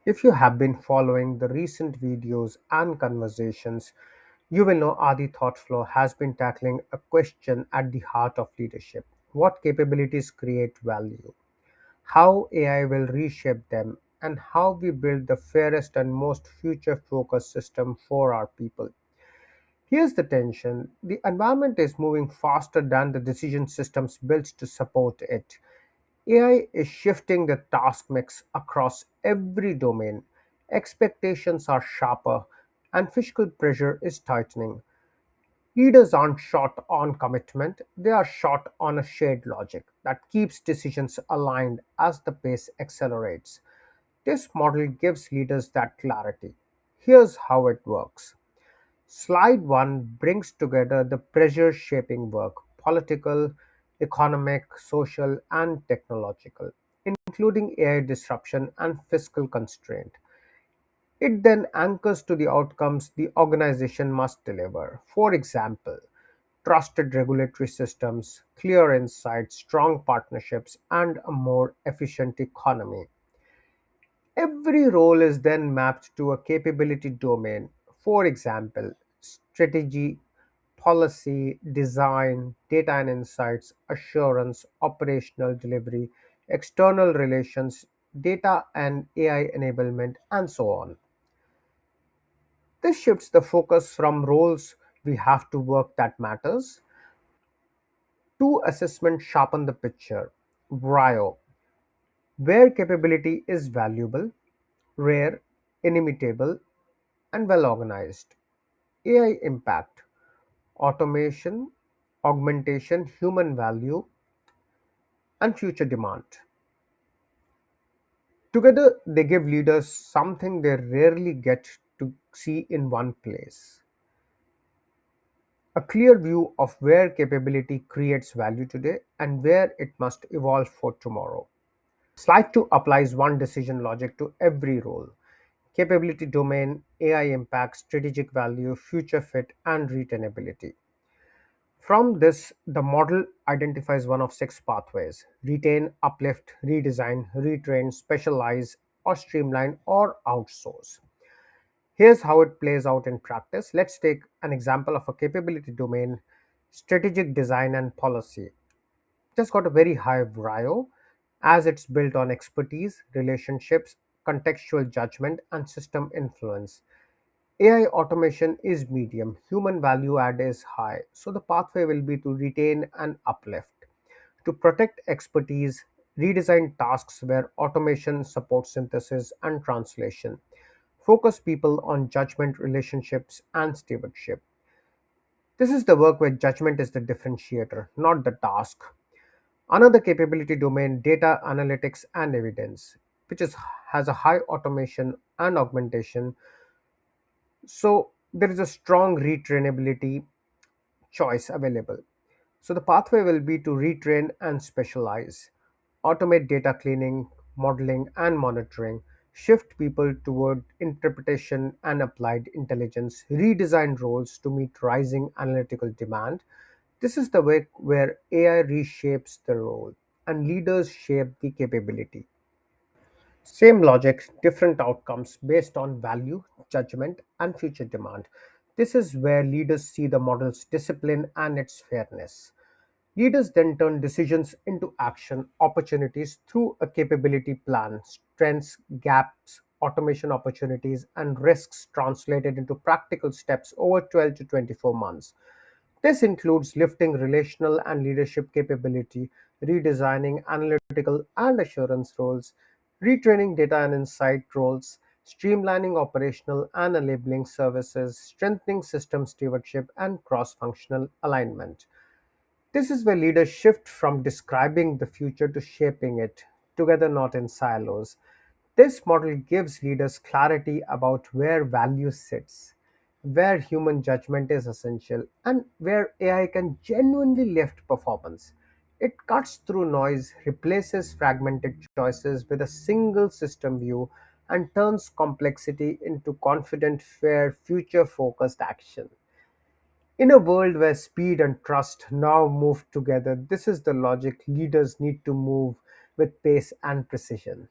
If you have been following the recent videos and conversations, you will know Adi Thoughtflow has been tackling a question at the heart of leadership. What capabilities create value? How AI will reshape them? And how we build the fairest and most future focused system for our people. Here's the tension: the environment is moving faster than the decision systems built to support it. AI is shifting the task mix across every domain. Expectations are sharper, and fiscal pressure is tightening. Leaders aren't short on commitment, they are short on a shared logic that keeps decisions aligned as the pace accelerates. This model gives leaders that clarity. Here's how it works. Slide 1 brings together the pressure shaping work: political, economic, social, and technological, including AI disruption and fiscal constraint. It then anchors to the outcomes the organization must deliver. For example, trusted regulatory systems, clear insights, strong partnerships, and a more efficient economy. Every role is then mapped to a capability domain. For example, strategy, policy, design, data and insights, assurance, operational delivery, external relations, data and AI enablement, and so on. This shifts the focus from roles we have to work that matters to assessment sharpen the picture. VRIO, where capability is valuable, rare, inimitable, and well organized. AI impact, automation, augmentation, human value, and future demand. Together, they give leaders something they rarely get to see in one place: a clear view of where capability creates value today and where it must evolve for tomorrow. Slide 2 applies one decision logic to every role: capability domain, AI impact, strategic value, future fit, and retainability. From this, the model identifies one of six pathways: retain, uplift, redesign, retrain, specialize, or streamline, or outsource. Here's how it plays out in practice. Let's take an example of a capability domain: strategic design and policy. Just got a very high VRIO as it's built on expertise, relationships, contextual judgment, and system influence. AI automation is medium, human value add is high, so the pathway will be to retain and uplift. To protect expertise, redesign tasks where automation supports synthesis and translation. Focus people on judgment, relationships, and stewardship. This is the work where judgment is the differentiator, not the task. Another capability domain: data analytics and evidence, which has a high automation and augmentation. So there is a strong retrainability choice available. So the pathway will be to retrain and specialize, automate data cleaning, modeling, and monitoring, shift people toward interpretation and applied intelligence, redesign roles to meet rising analytical demand. This is the way where AI reshapes the role and leaders shape the capability. Same logic, different outcomes based on value, judgment, and future demand. This is where leaders see the model's discipline and its fairness. Leaders then turn decisions into action opportunities through a capability plan: strengths, gaps, automation opportunities, and risks translated into practical steps over 12 to 24 months. This includes lifting relational and leadership capability, redesigning analytical and assurance roles, retraining data and insight roles, streamlining operational and enabling services, strengthening system stewardship, and cross functional alignment. This is where leaders shift from describing the future to shaping it, together, not in silos. This model gives leaders clarity about where value sits, where human judgment is essential, and where AI can genuinely lift performance. It cuts through noise, replaces fragmented choices with a single system view, and turns complexity into confident, fair, future focused action. In a world where speed and trust now move together, this is the logic leaders need to move with pace and precision.